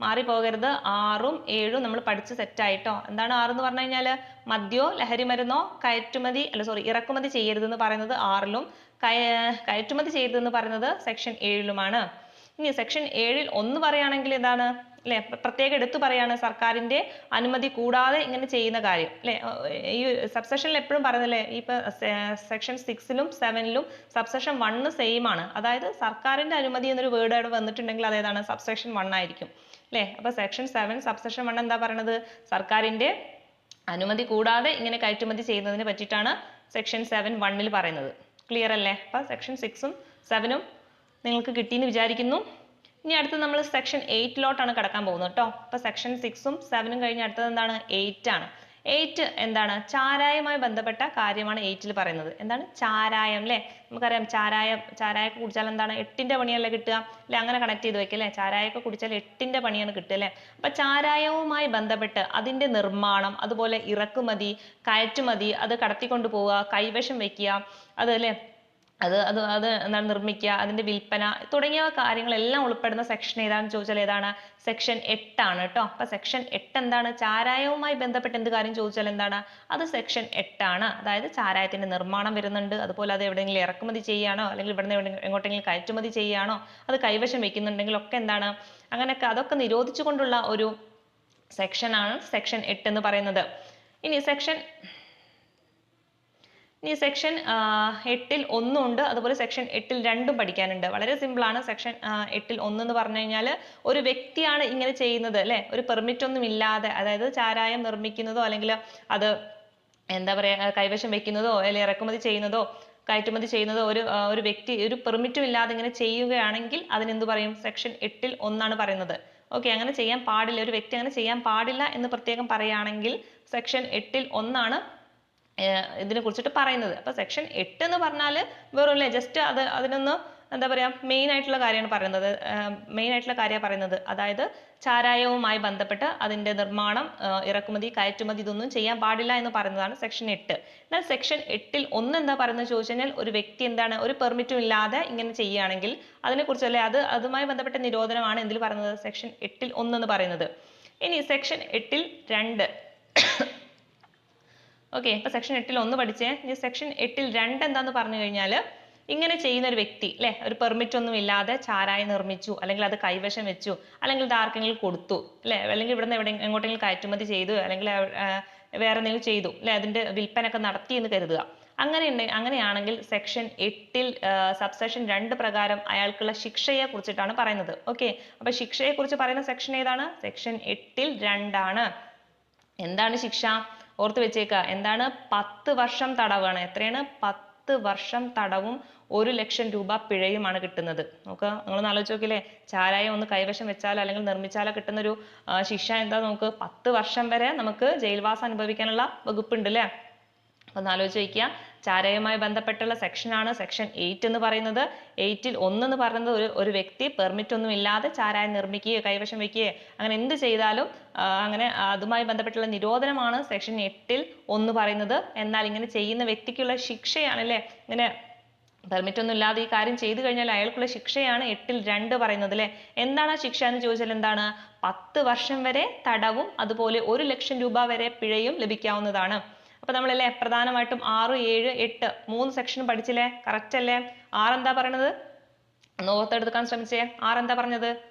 മാറിപ്പോകരുത്. 6ഉം 7ഉം നമ്മൾ പഠിച്ച് സെറ്റായിട്ടോ. എന്താണ് 6 എന്ന് പറഞ്ഞു കഴിഞ്ഞാൽ, മദ്യമോ ലഹരി മരുന്നോ ഇറക്കുമതി ചെയ്യരുതെന്ന് പറയുന്നത് 6ലും കയറ്റുമതി ചെയ്യരുതെന്ന് പറയുന്നത് സെക്ഷൻ 7ലുമാണ്. ഇനി സെക്ഷൻ 7ൽ 1 പറയുകയാണെങ്കിൽ എന്താണ്, അല്ലെ പ്രത്യേകം എടുത്തു പറയാണ് സർക്കാരിന്റെ അനുമതി കൂടാതെ ഇങ്ങനെ ചെയ്യുന്ന കാര്യം അല്ലെ. ഈ സബ്സെക്ഷനിൽ എപ്പോഴും പറയുന്നില്ലേ ഇപ്പൊ സെക്ഷൻ 6-ലും 7-ലും സബ്സെക്ഷൻ 1 സെയിം ആണ്. അതായത് സർക്കാരിന്റെ അനുമതി എന്നൊരു വേർഡ് അവിടെ വന്നിട്ടുണ്ടെങ്കിൽ അതേതാണ് സബ്സെക്ഷൻ 1 ആയിരിക്കും അല്ലെ. അപ്പൊ സെക്ഷൻ 7 സബ്സെക്ഷൻ 1 എന്താ പറയണത്? സർക്കാരിന്റെ അനുമതി കൂടാതെ ഇങ്ങനെ കയറ്റുമതി ചെയ്യുന്നതിനെ പറ്റിയിട്ടാണ് സെക്ഷൻ 7(1) പറയുന്നത്. ക്ലിയർ അല്ലേ? അപ്പൊ സെക്ഷൻ 6-ഉം 7-ഉം നിങ്ങൾക്ക് കിട്ടിയെന്ന് വിചാരിക്കുന്നു. ഇനി അടുത്ത് നമ്മൾ സെക്ഷൻ 8-ലോട്ടാണ് കടക്കാൻ പോകുന്നത് കേട്ടോ. അപ്പൊ സെക്ഷൻ 6-ഉം 7-ഉം കഴിഞ്ഞ് അടുത്തത് എന്താണ്? 8 ആണ്. 8 എന്താണ്? ചാരായവുമായി ബന്ധപ്പെട്ട കാര്യമാണ് 8-ൽ പറയുന്നത്. എന്താണ്? ചാരായം അല്ലെ. നമുക്കറിയാം ചാരായൊക്കെ കുടിച്ചാൽ എന്താണ്? 8-ന്റെ പണിയല്ലേ കിട്ടുക അല്ലെ. അങ്ങനെ കണക്ട് ചെയ്ത് വെക്കല്ലേ. ചാരായൊക്കെ കുടിച്ചാൽ 8-ന്റെ പണിയാണ് കിട്ടുക അല്ലെ. അപ്പൊ ചാരായവുമായി ബന്ധപ്പെട്ട് അതിന്റെ നിർമ്മാണം, അതുപോലെ ഇറക്കുമതി, കയറ്റുമതി, അത് കടത്തിക്കൊണ്ട് പോവുക, കൈവശം വെക്കുക, അത് അല്ലെ അത് എന്താണ് നിർമ്മിക്കുക, അതിന്റെ വിൽപ്പന തുടങ്ങിയ കാര്യങ്ങളെല്ലാം ഉൾപ്പെടുന്ന സെക്ഷൻ ഏതാണെന്ന് ചോദിച്ചാൽ ഏതാണ്? സെക്ഷൻ 8 ആണ് കേട്ടോ. അപ്പൊ സെക്ഷൻ 8 എന്താണ്? ചാരായവുമായി ബന്ധപ്പെട്ട് എന്ത് കാര്യം ചോദിച്ചാൽ എന്താണ്? അത് സെക്ഷൻ 8 ആണ്. അതായത് ചാരായത്തിന്റെ നിർമ്മാണം വരുന്നുണ്ട്, അതുപോലെ അത് എവിടെയെങ്കിലും ഇറക്കുമതി ചെയ്യുകയാണോ അല്ലെങ്കിൽ ഇവിടുന്ന് എങ്ങോട്ടെങ്കിലും കയറ്റുമതി ചെയ്യുകയാണോ, അത് കൈവശം വെക്കുന്നുണ്ടെങ്കിൽ ഒക്കെ എന്താണ്? അങ്ങനെയൊക്കെ അതൊക്കെ നിരോധിച്ചുകൊണ്ടുള്ള ഒരു സെക്ഷനാണ് സെക്ഷൻ 8 എന്ന് പറയുന്നത്. ഇനി സെക്ഷൻ 8-ൽ 1 ഉണ്ട്, അതുപോലെ സെക്ഷൻ 8-ൽ 2 പഠിക്കാനുണ്ട്. വളരെ സിമ്പിൾ ആണ്. സെക്ഷൻ 8-ൽ 1 എന്ന് പറഞ്ഞു കഴിഞ്ഞാൽ ഒരു വ്യക്തിയാണ് ഇങ്ങനെ ചെയ്യുന്നത് അല്ലെ. ഒരു പെർമിറ്റ് ഒന്നും ഇല്ലാതെ, അതായത് ചാരായം നിർമ്മിക്കുന്നതോ അല്ലെങ്കിൽ അത് എന്താ പറയാ കൈവശം വെക്കുന്നതോ അല്ലെങ്കിൽ ഇറക്കുമതി ചെയ്യുന്നതോ കയറ്റുമതി ചെയ്യുന്നതോ ഒരു വ്യക്തി ഒരു പെർമിറ്റും ഇല്ലാതെ ഇങ്ങനെ ചെയ്യുകയാണെങ്കിൽ അതിനെന്ത് പറയും? സെക്ഷൻ 8-ൽ 1 പറയുന്നത്. ഓക്കെ, അങ്ങനെ ചെയ്യാൻ പാടില്ല, ഒരു വ്യക്തി അങ്ങനെ ചെയ്യാൻ പാടില്ല എന്ന് പ്രത്യേകം പറയുകയാണെങ്കിൽ സെക്ഷൻ 8-ൽ 1 ഇതിനെ കുറിച്ചിട്ട് പറയുന്നത്. അപ്പൊ സെക്ഷൻ 8 എന്ന് പറഞ്ഞാൽ വെറും ജസ്റ്റ് അതിനൊന്ന് എന്താ പറയാ മെയിൻ ആയിട്ടുള്ള കാര്യമാണ് പറയുന്നത്. അതായത് ചാരായവുമായി ബന്ധപ്പെട്ട് അതിന്റെ നിർമ്മാണം, ഇറക്കുമതി, കയറ്റുമതി ഇതൊന്നും ചെയ്യാൻ പാടില്ല എന്ന് പറയുന്നതാണ് സെക്ഷൻ 8. എന്നാൽ സെക്ഷൻ 8-ൽ 1 എന്താ പറയുന്നത് ചോദിച്ചു കഴിഞ്ഞാൽ ഒരു വ്യക്തി എന്താണ് ഒരു പെർമിറ്റും ഇല്ലാതെ ഇങ്ങനെ ചെയ്യുകയാണെങ്കിൽ അതിനെക്കുറിച്ചല്ലേ അതുമായി ബന്ധപ്പെട്ട നിരോധനമാണ് എന്തിൽ പറയുന്നത്? സെക്ഷൻ 8-ൽ 1 എന്ന് പറയുന്നത്. ഇനി സെക്ഷൻ 8-ൽ 2. ഓക്കെ, ഇപ്പൊ സെക്ഷൻ 8-ൽ 1 പഠിച്ചേ. ഇനി സെക്ഷൻ 8-ൽ 2 എന്താന്ന് പറഞ്ഞു കഴിഞ്ഞാൽ ഇങ്ങനെ ചെയ്യുന്ന ഒരു വ്യക്തി അല്ലെ, ഒരു പെർമിറ്റ് ഒന്നും ഇല്ലാതെ ചാരായം നിർമ്മിച്ചു, അല്ലെങ്കിൽ അത് കൈവശം വെച്ചു, അല്ലെങ്കിൽ ഇത് ആർക്കെങ്കിലും കൊടുത്തു അല്ലെ, അല്ലെങ്കിൽ ഇവിടുന്ന് എങ്ങോട്ടെങ്കിലും കയറ്റുമതി ചെയ്തു, അല്ലെങ്കിൽ വേറെ എന്തെങ്കിലും ചെയ്തു അല്ലെ, അതിന്റെ വിൽപ്പനയൊക്കെ നടത്തി എന്ന് കരുതുക. അങ്ങനെയാണെങ്കിൽ സെക്ഷൻ 8-ൽ സബ്സെക്ഷൻ 2 പ്രകാരം അയാൾക്കുള്ള ശിക്ഷയെ കുറിച്ചിട്ടാണ് പറയുന്നത്. ഓക്കെ, അപ്പൊ ശിക്ഷയെ കുറിച്ച് പറയുന്ന സെക്ഷൻ ഏതാണ്? സെക്ഷൻ 8-ൽ 2 എന്താണ് ശിക്ഷ? ഓർത്ത് വെച്ചേക്കുക. എന്താണ്? 10 വർഷം തടവാണ്. എത്രയാണ്? 10 വർഷം തടവും 1 ലക്ഷം രൂപ പിഴയുമാണ് കിട്ടുന്നത്. നോക്കുക, നിങ്ങൾ ആലോചിച്ച് നോക്കില്ലേ, ചാരായം ഒന്ന് കൈവശം വെച്ചാലോ അല്ലെങ്കിൽ നിർമ്മിച്ചാലോ കിട്ടുന്ന ഒരു ശിക്ഷ എന്താ? നമുക്ക് 10 വർഷം വരെ നമുക്ക് ജയിൽവാസം അനുഭവിക്കാനുള്ള വകുപ്പുണ്ട് അല്ലേ. ഒന്ന് ആലോചിച്ച് വയ്ക്കുക. ചാരായവുമായി ബന്ധപ്പെട്ടുള്ള സെക്ഷനാണ് സെക്ഷൻ 8 എന്ന് പറയുന്നത്. 8-ൽ 1 എന്ന് പറയുന്നത് ഒരു വ്യക്തി പെർമിറ്റ് ഒന്നും ഇല്ലാതെ ചാരായം നിർമ്മിക്കുകയോ കൈവശം വെക്കുകയോ അങ്ങനെ എന്ത് ചെയ്താലും അങ്ങനെ അതുമായി ബന്ധപ്പെട്ടുള്ള നിരോധനമാണ് സെക്ഷൻ 8-ൽ 1 പറയുന്നത്. എന്നാൽ ഇങ്ങനെ ചെയ്യുന്ന വ്യക്തിക്കുള്ള ശിക്ഷയാണ് അല്ലെ, ഇങ്ങനെ പെർമിറ്റ് ഒന്നും ഇല്ലാതെ ഈ കാര്യം ചെയ്തു കഴിഞ്ഞാൽ അയാൾക്കുള്ള ശിക്ഷയാണ് 8-ൽ 2 പറയുന്നത് അല്ലെ. എന്താണ് ആ ശിക്ഷ എന്ന് ചോദിച്ചാൽ എന്താണ്? 10 വർഷം വരെ തടവും അതുപോലെ 1 ലക്ഷം രൂപ വരെ പിഴയും ലഭിക്കാവുന്നതാണ്. അപ്പൊ നമ്മളല്ലേ പ്രധാനമായിട്ടും 6, 7, 8 3 സെക്ഷൻ പഠിച്ചില്ലേ? കറക്റ്റ് അല്ലേ? 6 എന്താ പറയണത്? ഒന്ന് ഓർത്തെടുക്കാൻ ശ്രമിച്ചേ. 6 എന്താ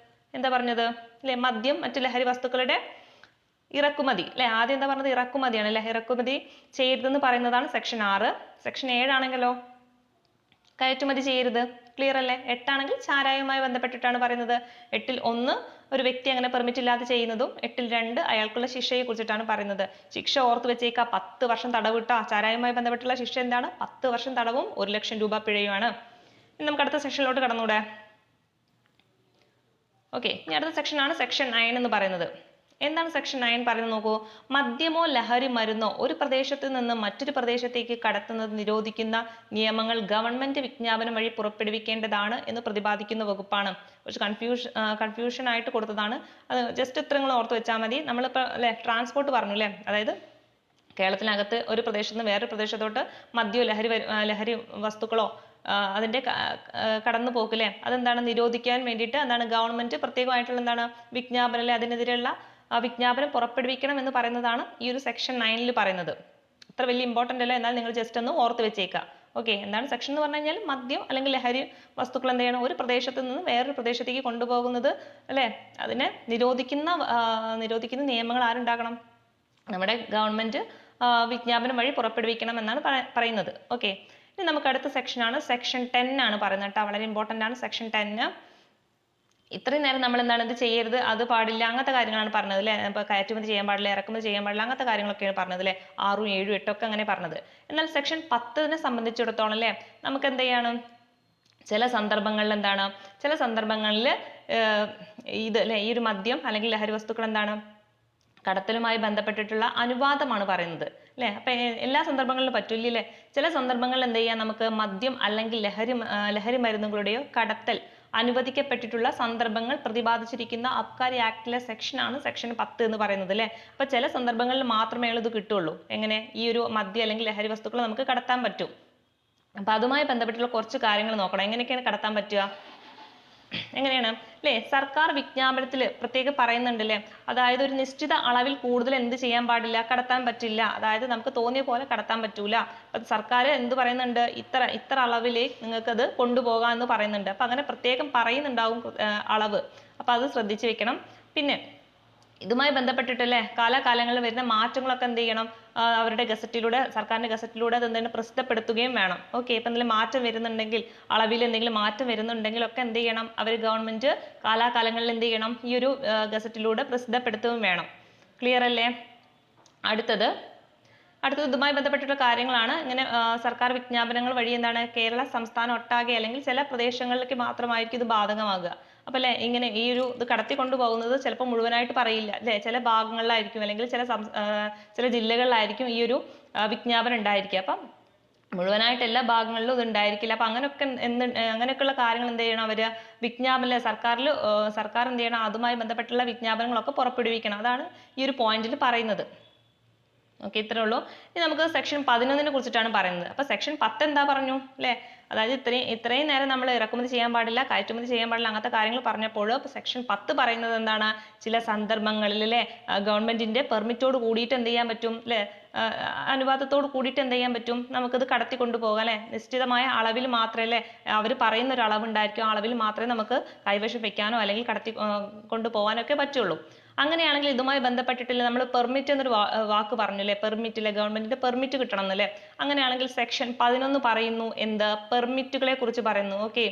പറഞ്ഞത് അല്ലെ? മദ്യം, മറ്റു ലഹരി വസ്തുക്കളുടെ ഇറക്കുമതി അല്ലെ. ആദ്യം എന്താ പറഞ്ഞത്? ഇറക്കുമതിയാണ് അല്ലെ. ഇറക്കുമതി ചെയ്യരുതെന്ന് പറയുന്നതാണ് സെക്ഷൻ 6. സെക്ഷൻ 7 ആണെങ്കിലോ കയറ്റുമതി ചെയ്യരുത്. ക്ലിയർ അല്ലേ? 8 ആണെങ്കിൽ ചാരായവുമായി ബന്ധപ്പെട്ടിട്ടാണ് പറയുന്നത്. 8-ൽ 1 ഒരു വ്യക്തി അങ്ങനെ പെർമിറ്റ് ഇല്ലാതെ ചെയ്യുന്നതും 8-ൽ 2 അയാൾക്കുള്ള ശിക്ഷയെ കുറിച്ചിട്ടാണ് പറയുന്നത്. ശിക്ഷ ഓർത്ത് വെച്ചേക്കുക. 10 വർഷം തടവ് ഇട്ടോ. ചാരായവുമായി ബന്ധപ്പെട്ടുള്ള ശിക്ഷ എന്താണ്? 10 വർഷം തടവും 1 ലക്ഷം രൂപ പിഴയുമാണ്. ഇനി നമുക്ക് അടുത്ത സെക്ഷനിലോട്ട് കടന്നൂടെ? ഓക്കെ, ഇനി അടുത്ത സെക്ഷനാണ് സെക്ഷൻ 9 എന്ന് പറയുന്നത്. എന്താണ് സെക്ഷൻ 9 പറയുന്നത് നോക്കൂ. മദ്യമോ ലഹരി മരുന്നോ ഒരു പ്രദേശത്ത് നിന്ന് മറ്റൊരു പ്രദേശത്തേക്ക് കടത്തുന്നത് നിരോധിക്കുന്ന നിയമങ്ങൾ ഗവൺമെന്റ് വിജ്ഞാപനം വഴി പുറപ്പെടുവിക്കേണ്ടതാണ് എന്ന് പ്രതിപാദിക്കുന്ന വകുപ്പാണ്. കുറച്ച് കൺഫ്യൂഷൻ ആയിട്ട് കൊടുത്തതാണ്. അത് ജസ്റ്റ് ഇത്രങ്ങൾ ഓർത്ത് വെച്ചാൽ മതി. നമ്മളിപ്പോൾ അല്ലെ ട്രാൻസ്പോർട്ട് പറഞ്ഞു അല്ലേ, അതായത് കേരളത്തിനകത്ത് ഒരു പ്രദേശത്ത് നിന്ന് വേറൊരു പ്രദേശത്തോട്ട് മദ്യമോ ലഹരി വസ്തുക്കളോ അതിന്റെ കടന്നു പോക്കില്ലേ, അതെന്താണ് നിരോധിക്കാൻ വേണ്ടിയിട്ട് എന്താണ് ഗവൺമെന്റ് പ്രത്യേകമായിട്ടുള്ള എന്താണ് വിജ്ഞാപനം അല്ലെ, അതിനെതിരെയുള്ള വിജ്ഞാപനം പുറപ്പെടുവിക്കണം എന്ന് പറയുന്നതാണ് ഈ ഒരു സെക്ഷൻ 9-ൽ പറയുന്നത്. അത്ര വലിയ ഇമ്പോർട്ടൻ്റ് അല്ല, എന്നാൽ നിങ്ങൾ ജസ്റ്റ് ഒന്ന് ഓർത്ത് വെച്ചേക്കുക. ഓക്കെ, എന്താണ് സെക്ഷൻ എന്ന് പറഞ്ഞു കഴിഞ്ഞാൽ മദ്യം അല്ലെങ്കിൽ ലഹരി വസ്തുക്കൾ എന്ത് ചെയ്യണം, ഒരു പ്രദേശത്ത് നിന്ന് വേറൊരു പ്രദേശത്തേക്ക് കൊണ്ടുപോകുന്നത് അല്ലേ, അതിനെ നിരോധിക്കുന്ന നിയമങ്ങൾ ആരുണ്ടാക്കണം, നമ്മുടെ ഗവൺമെന്റ് വിജ്ഞാപനം വഴി പുറപ്പെടുവിക്കണം എന്നാണ് പറയുന്നത്. ഓക്കെ, ഇനി നമുക്ക് അടുത്ത സെക്ഷനാണ് സെക്ഷൻ 10 ആണ് പറയുന്നത് കേട്ടോ, വളരെ ഇമ്പോർട്ടൻ്റ് ആണ് സെക്ഷൻ 10. ഇത്രയും നേരം നമ്മൾ എന്താണ് ഇത് ചെയ്യരുത്, അത് പാടില്ല, അങ്ങനത്തെ കാര്യങ്ങളാണ് പറഞ്ഞത് അല്ലേ. ഇപ്പോൾ കയറ്റുമതി ചെയ്യാൻ പാടില്ല, ഇറക്കുമതി ചെയ്യാൻ പാടില്ല, അങ്ങനത്തെ കാര്യങ്ങളൊക്കെയാണ് പറഞ്ഞത് അല്ലേ. 6, 7, 8 ഒക്കെ അങ്ങനെ പറഞ്ഞത്. എന്നാൽ സെക്ഷൻ 10 സംബന്ധിച്ചിടത്തോളം അല്ലേ, നമുക്ക് എന്ത് ചെയ്യാണ്, ചില സന്ദർഭങ്ങളിൽ എന്താണ്, ചില സന്ദർഭങ്ങളിൽ ഇത് അല്ലേ, ഈ ഒരു മദ്യം അല്ലെങ്കിൽ ലഹരി വസ്തുക്കൾ എന്താണ് കടത്തലുമായി ബന്ധപ്പെട്ടിട്ടുള്ള അനുവാദമാണ് പറയുന്നത് അല്ലേ. അപ്പൊ എല്ലാ സന്ദർഭങ്ങളിലും പറ്റില്ല അല്ലേ. ചില സന്ദർഭങ്ങളിൽ എന്ത് ചെയ്യാം, നമുക്ക് മദ്യം അല്ലെങ്കിൽ ലഹരി മരുന്നുകളുടെയോ കടത്തൽ അനുവദിക്കപ്പെട്ടിട്ടുള്ള സന്ദർഭങ്ങൾ പ്രതിപാദിച്ചിരിക്കുന്ന അബ്കാരി ആക്ടിലെ സെക്ഷനാണ് സെക്ഷൻ 10 എന്ന് പറയുന്നത് അല്ലേ. അപ്പൊ ചില സന്ദർഭങ്ങളിൽ മാത്രമേ ഇത് കിട്ടുള്ളൂ. എങ്ങനെ, ഈ ഒരു മദ്യം അല്ലെങ്കിൽ ലഹരി വസ്തുക്കൾ നമുക്ക് കടത്താൻ പറ്റും. അപ്പൊ അതുമായി ബന്ധപ്പെട്ടുള്ള കുറച്ച് കാര്യങ്ങൾ നോക്കണം. എങ്ങനെയൊക്കെയാണ് കടത്താൻ പറ്റുക, എങ്ങനെയാണ് അല്ലേ. സർക്കാർ വിജ്ഞാപനത്തിൽ പ്രത്യേകം പറയുന്നുണ്ട് അല്ലേ, അതായത് ഒരു നിശ്ചിത അളവിൽ കൂടുതൽ എന്ത് ചെയ്യാൻ പാടില്ല, കടത്താൻ പറ്റില്ല. അതായത് നമുക്ക് തോന്നിയ പോലെ കടത്താൻ പറ്റൂല. അപ്പൊ സർക്കാർ എന്ത് പറയുന്നുണ്ട്, ഇത്ര അളവിലേ നിങ്ങൾക്കത് കൊണ്ടുപോകാം എന്ന് പറയുന്നുണ്ട്. അപ്പൊ അങ്ങനെ പ്രത്യേകം പറയുന്നുണ്ടാവും അളവ്. അപ്പൊ അത് ശ്രദ്ധിച്ചു വെക്കണം. പിന്നെ ഇതുമായി ബന്ധപ്പെട്ടിട്ടല്ലേ കാലാകാലങ്ങളിൽ വരുന്ന മാറ്റങ്ങളൊക്കെ എന്ത് ചെയ്യണം, അവരുടെ ഗസറ്റിലൂടെ, സർക്കാരിന്റെ ഗസറ്റിലൂടെ അത് എന്തെങ്കിലും പ്രസിദ്ധപ്പെടുത്തുകയും വേണം. ഓക്കെ, ഇപ്പൊ എന്തെങ്കിലും മാറ്റം വരുന്നുണ്ടെങ്കിൽ, അളവിൽ എന്തെങ്കിലും മാറ്റം വരുന്നുണ്ടെങ്കിൽ ഒക്കെ എന്ത് ചെയ്യണം, അവർ ഗവൺമെന്റ് കാലാകാലങ്ങളിൽ എന്ത് ചെയ്യണം, ഈ ഒരു ഗസറ്റിലൂടെ പ്രസിദ്ധപ്പെടുത്തുകയും വേണം. ക്ലിയർ അല്ലേ. അടുത്തത് ഇതുമായി ബന്ധപ്പെട്ടിട്ടുള്ള കാര്യങ്ങളാണ്. ഇങ്ങനെ സർക്കാർ വിജ്ഞാപനങ്ങൾ വഴി എന്താണ് കേരള സംസ്ഥാനം ഒട്ടാകെ അല്ലെങ്കിൽ ചില പ്രദേശങ്ങളിലേക്ക് മാത്രമായിരിക്കും ഇത് ബാധകമാകുക. അപ്പൊ അല്ലെ, ഇങ്ങനെ ഈ ഒരു ഇത് കടത്തിക്കൊണ്ടു പോകുന്നത് ചിലപ്പോൾ മുഴുവനായിട്ട് പറയില്ല അല്ലെ, ചില ഭാഗങ്ങളിലായിരിക്കും അല്ലെങ്കിൽ ചില ജില്ലകളിലായിരിക്കും ഈ ഒരു വിജ്ഞാപനം ഉണ്ടായിരിക്കുക. അപ്പം മുഴുവനായിട്ട് എല്ലാ ഭാഗങ്ങളിലും ഇത് ഉണ്ടായിരിക്കില്ല. അപ്പൊ അങ്ങനെയൊക്കെയുള്ള കാര്യങ്ങൾ എന്ത് ചെയ്യണം, അവര് വിജ്ഞാപനം സർക്കാർ എന്ത് ചെയ്യണം, അതുമായി ബന്ധപ്പെട്ടുള്ള വിജ്ഞാപനങ്ങളൊക്കെ പുറപ്പെടുവിക്കണം. അതാണ് ഈ ഒരു പോയിന്റിൽ പറയുന്നത്. ഓക്കെ, ഇത്രേ ഉള്ളൂ. ഇനി നമുക്ക് സെക്ഷൻ 11 കുറിച്ചിട്ടാണ് പറയുന്നത്. അപ്പൊ സെക്ഷൻ 10 എന്താ പറഞ്ഞു അല്ലെ, അതായത് ഇത്രയും നേരം നമ്മൾ ഇറക്കുമതി ചെയ്യാൻ പാടില്ല, കയറ്റുമതി ചെയ്യാൻ പാടില്ല, അങ്ങനത്തെ കാര്യങ്ങൾ പറഞ്ഞപ്പോൾ സെക്ഷൻ 10 പറയുന്നത് എന്താണ്, ചില സന്ദർഭങ്ങളിൽ അല്ലെ ഗവൺമെന്റിന്റെ പെർമിറ്റോട് കൂടിയിട്ട് എന്ത് ചെയ്യാൻ പറ്റും അല്ലെ, അനുവാദത്തോട് കൂടിയിട്ട് എന്ത് ചെയ്യാൻ പറ്റും, നമുക്കിത് കടത്തി കൊണ്ടുപോകാം അല്ലെ. നിശ്ചിതമായ അളവിൽ മാത്രമേ അല്ലെ, അവർ പറയുന്ന ഒരു അളവ് ഉണ്ടായിരിക്കും, ആ അളവിൽ മാത്രമേ നമുക്ക് കൈവശം വെക്കാനോ അല്ലെങ്കിൽ കടത്തി കൊണ്ടുപോകാനോ ഒക്കെ പറ്റുള്ളൂ. അങ്ങനെയാണെങ്കിൽ ഇതുമായി ബന്ധപ്പെട്ടിട്ടില്ല നമ്മൾ പെർമിറ്റ് എന്നൊരു വാക്ക് പറഞ്ഞു അല്ലെ, പെർമിറ്റ് അല്ലെ, ഗവൺമെന്റിന്റെ പെർമിറ്റ് കിട്ടണം എന്നല്ലേ. അങ്ങനെയാണെങ്കിൽ സെക്ഷൻ 11 പറയുന്നു എന്ത്, പെർമിറ്റുകളെ കുറിച്ച് പറയുന്നു. ഓക്കെ,